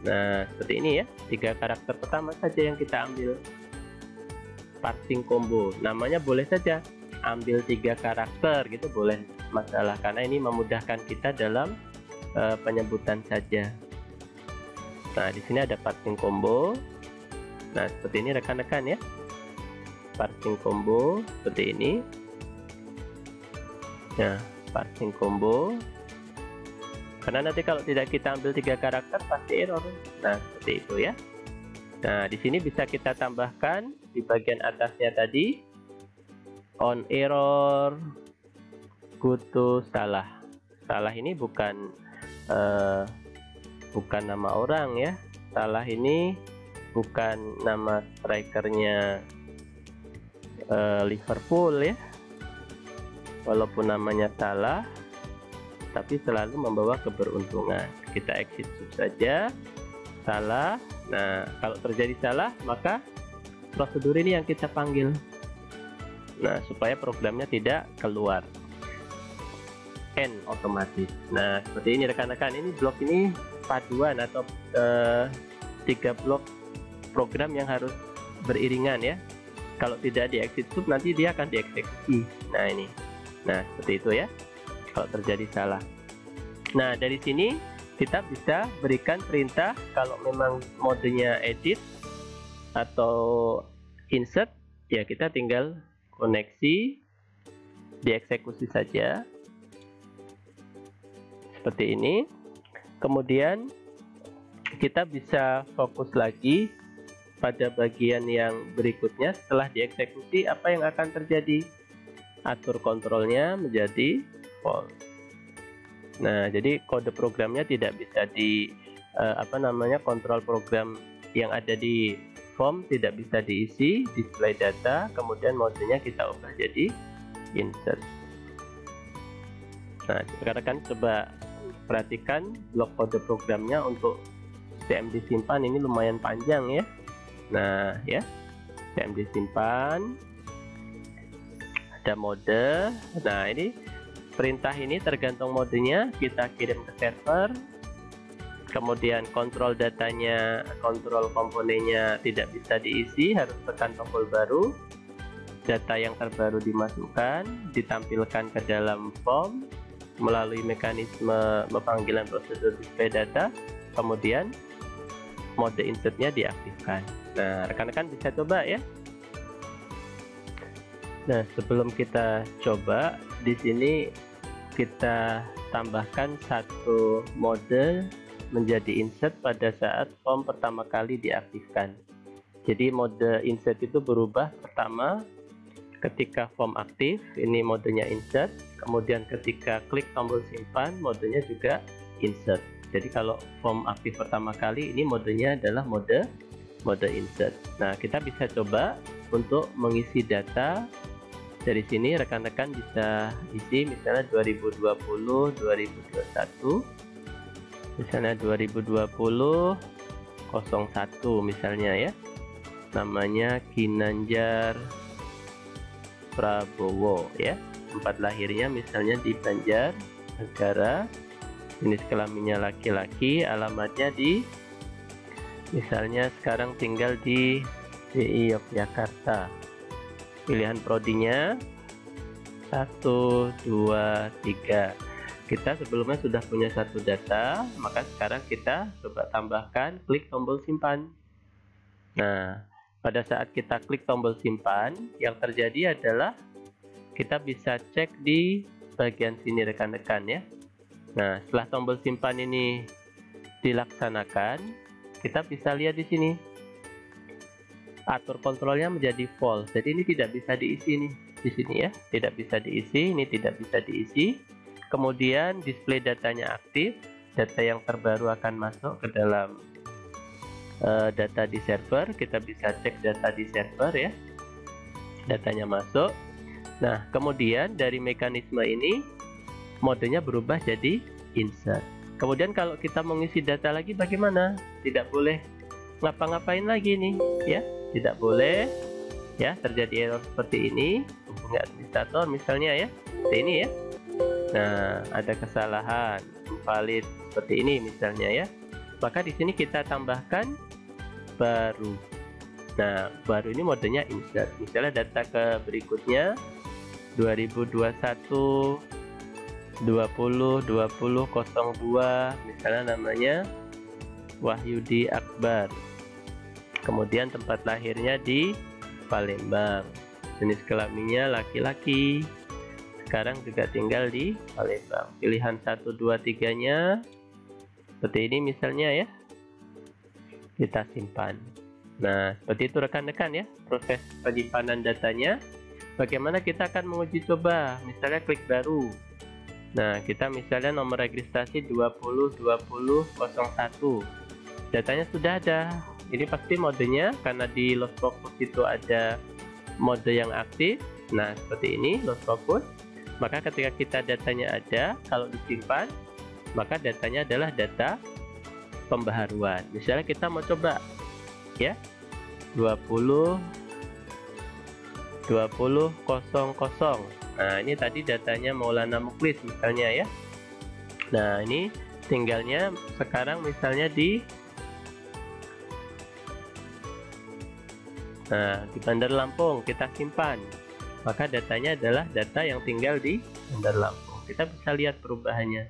Nah, seperti ini ya, 3 karakter pertama saja yang kita ambil. Parsing combo, namanya boleh saja ambil 3 karakter gitu, boleh masalah, karena ini memudahkan kita dalam penyebutan saja. Nah, di sini ada parsing combo. Nah, seperti ini rekan-rekan ya, parsing combo seperti ini. Nah, parsing combo. karena nanti kalau tidak kita ambil 3 karakter pasti error. Nah, seperti itu ya. Nah, di sini bisa kita tambahkan di bagian atasnya tadi on error go to salah. Salah ini bukan nama orang ya. Salah ini bukan nama strikernya Liverpool ya. Walaupun namanya salah, tapi selalu membawa keberuntungan. Kita exit sub saja. Salah. Nah, kalau terjadi salah, maka prosedur ini yang kita panggil. Nah, supaya programnya tidak keluar. End otomatis. Nah, seperti ini rekan-rekan. Ini blok ini paduan atau 3 blok program yang harus beriringan ya. Kalau tidak di exit sub, nanti dia akan dieksekusi. Nah, ini. Nah, seperti itu ya. Kalau terjadi salah. Nah, dari sini kita bisa berikan perintah kalau memang modenya edit atau insert, ya kita tinggal koneksi, dieksekusi saja seperti ini. Kemudian kita bisa fokus lagi pada bagian yang berikutnya. Setelah dieksekusi, apa yang akan terjadi? Atur kontrolnya menjadi false. Nah, jadi kode programnya tidak bisa di kontrol program yang ada di form tidak bisa diisi, display data, kemudian modenya kita ubah jadi insert. Nah, rekan-rekan coba perhatikan blok kode programnya untuk CMD simpan ini lumayan panjang ya. Nah, ya. CMD simpan. Ada mode. Nah, ini perintah ini tergantung modenya, kita kirim ke server, kemudian kontrol datanya, kontrol komponennya tidak bisa diisi, harus tekan tombol baru, data yang terbaru dimasukkan, ditampilkan ke dalam form melalui mekanisme pemanggilan prosedur display data, kemudian mode insertnya diaktifkan. Nah, rekan-rekan bisa coba ya. Nah, sebelum kita coba, di sini kita tambahkan satu mode menjadi insert pada saat form pertama kali diaktifkan. Jadi mode insert itu berubah pertama ketika form aktif, ini modenya insert, kemudian ketika klik tombol simpan, modenya juga insert. Jadi kalau form aktif pertama kali, ini modenya adalah mode insert. Nah, kita bisa coba untuk mengisi data. Dari sini rekan-rekan bisa isi misalnya 2020, 2021, misalnya 2020 01 misalnya ya, namanya Ginanjar Prabowo ya, tempat lahirnya misalnya di Banjarnegara, jenis kelaminnya laki-laki, alamatnya di misalnya sekarang tinggal di DI Yogyakarta. Pilihan prodinya 1, 2, 3. Kita sebelumnya sudah punya satu data, maka sekarang kita coba tambahkan, klik tombol simpan. Nah, pada saat kita klik tombol simpan, yang terjadi adalah kita bisa cek di bagian sini rekan-rekan ya. Nah, setelah tombol simpan ini dilaksanakan, kita bisa lihat di sini. Atur kontrolnya menjadi false, jadi ini tidak bisa diisi nih di sini ya, tidak bisa diisi, ini tidak bisa diisi. Kemudian display datanya aktif, data yang terbaru akan masuk ke dalam data di server. Kita bisa cek data di server ya, datanya masuk. Nah, kemudian dari mekanisme ini modenya berubah jadi insert. Kemudian kalau kita mengisi data lagi bagaimana? Tidak boleh ngapa-ngapain lagi nih ya, tidak boleh ya, terjadi error seperti ini, hubungi administrator misalnya ya, seperti ini ya. Nah, ada kesalahan invalid seperti ini misalnya ya, maka di sini kita tambahkan baru. Nah, baru ini modenya insert. Misalnya data ke berikutnya 2021 20 02 misalnya namanya Wahyudi Akbar, kemudian tempat lahirnya di Palembang, jenis kelaminnya laki-laki, sekarang juga tinggal di Palembang. Pilihan 1, 2, 3 nya seperti ini misalnya ya, kita simpan. Nah, seperti itu rekan-rekan ya proses penyimpanan datanya. Bagaimana kita akan menguji coba? Misalnya klik baru. Nah, kita misalnya nomor registrasi 202001. Datanya sudah ada. Ini pasti modenya, karena di Lost Focus itu ada mode yang aktif. Nah, seperti ini Lost Focus. Maka ketika kita datanya ada, kalau disimpan, maka datanya adalah data pembaharuan. Misalnya kita mau coba ya 2000. Nah, ini tadi datanya Maulana Muklis misalnya ya. Nah, ini tinggalnya sekarang misalnya di Bandar Lampung, kita simpan. Maka datanya adalah data yang tinggal di Bandar Lampung. Kita bisa lihat perubahannya.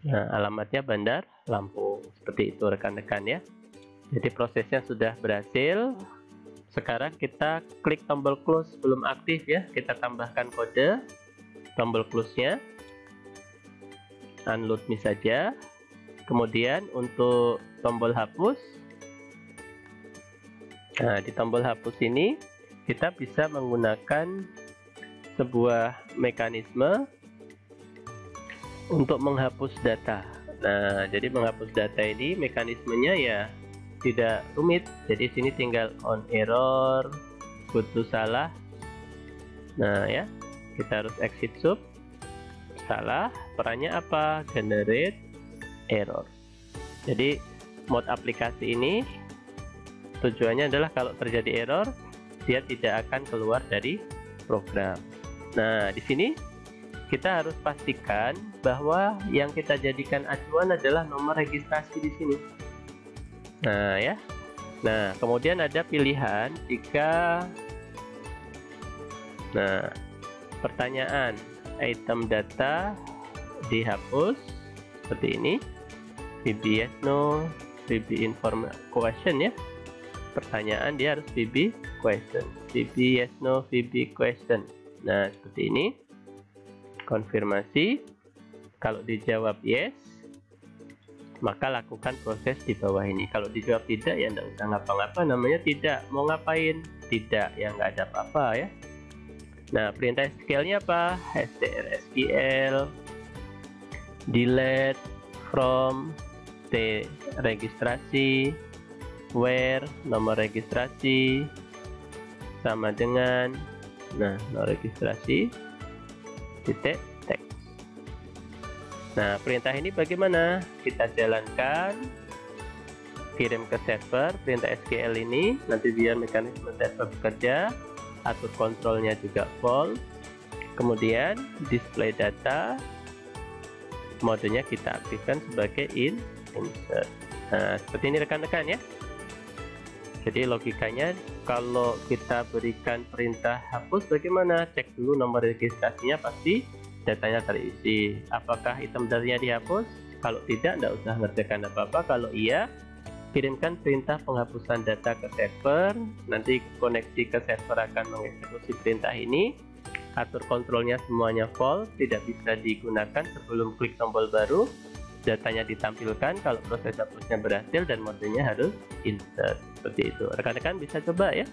Nah, alamatnya Bandar Lampung. Seperti itu rekan-rekan ya. Jadi prosesnya sudah berhasil. Sekarang kita klik tombol close belum aktif ya. Kita tambahkan kode tombol close-nya. Unload me saja. Kemudian untuk tombol hapus. Nah, di tombol hapus ini kita bisa menggunakan sebuah mekanisme untuk menghapus data. Nah, jadi menghapus data ini mekanismenya ya tidak rumit. Jadi sini tinggal on error, butuh salah. Nah ya, kita harus exit sub. Salah, perannya apa? Generate error. Jadi mode aplikasi ini tujuannya adalah kalau terjadi error, dia tidak akan keluar dari program. Nah, di sini kita harus pastikan bahwa yang kita jadikan acuan adalah nomor registrasi di sini. Nah, ya. Nah, kemudian ada pilihan jika pertanyaan item data dihapus seperti ini. VB yes no, VB inform question ya. Pertanyaan dia harus VB question, VB yes no, VB question. Nah, seperti ini. Konfirmasi. Kalau dijawab yes, maka lakukan proses di bawah ini. Kalau dijawab tidak, ya enggak usah ngapa-ngapa, namanya tidak. Mau ngapain? Tidak, ya nggak ada apa-apa ya. Nah, perintah SQL-nya apa? STR/SQL delete from T registrasi where nomor registrasi sama dengan nomor registrasi titik text. Nah, perintah ini bagaimana? Kita jalankan, kirim ke server perintah SQL ini, nanti biar mekanisme server bekerja, atur kontrolnya juga false, kemudian display data, modenya kita aktifkan sebagai insert. Nah, seperti ini rekan-rekan ya. Jadi logikanya kalau kita berikan perintah hapus bagaimana? Cek dulu nomor registrasinya, pasti datanya terisi. Apakah item datanya dihapus? Kalau tidak, tidak usah ngerjakan apa-apa. Kalau iya, kirimkan perintah penghapusan data ke server. Nanti koneksi ke server akan mengeksekusi perintah ini. Atur kontrolnya semuanya false, tidak bisa digunakan sebelum klik tombol baru. Datanya ditampilkan kalau proses hapusnya berhasil dan modenya harus insert. Seperti itu. Rekan-rekan bisa coba ya.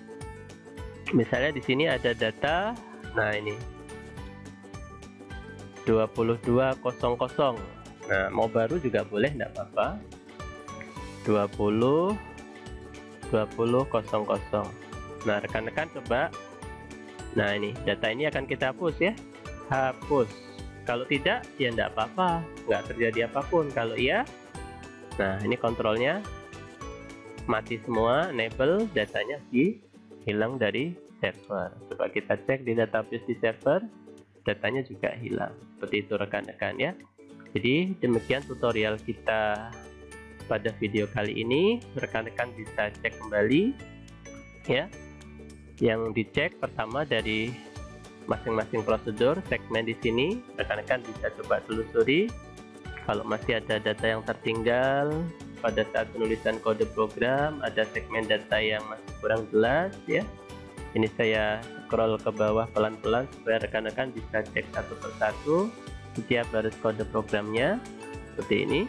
Misalnya di sini ada data. Nah, ini 2200. Nah, mau baru juga boleh, tidak apa-apa. 2000. Nah, rekan-rekan coba. Nah, ini data ini akan kita hapus ya. Hapus. Kalau tidak, ya tidak apa-apa, nggak terjadi apapun. Kalau iya, nah ini kontrolnya mati semua, enable, datanya hilang dari server. Coba kita cek di database di server, datanya juga hilang. Seperti itu rekan-rekan ya. Jadi demikian tutorial kita pada video kali ini. Rekan-rekan bisa cek kembali ya. Yang dicek pertama dari masing-masing prosedur segmen di sini, rekan-rekan bisa coba telusuri. Kalau masih ada data yang tertinggal pada saat penulisan kode program, ada segmen data yang masih kurang jelas ya. Ini saya scroll ke bawah pelan-pelan supaya rekan-rekan bisa cek satu persatu setiap baris kode programnya seperti ini.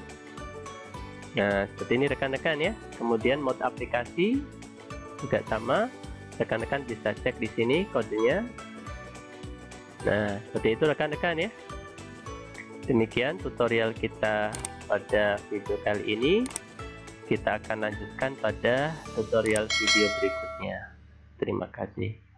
Nah, seperti ini rekan-rekan ya. Kemudian mode aplikasi juga sama, rekan-rekan bisa cek di sini kodenya. Nah, seperti itu rekan-rekan ya. Demikian tutorial kita pada video kali ini. Kita akan lanjutkan pada tutorial video berikutnya. Terima kasih.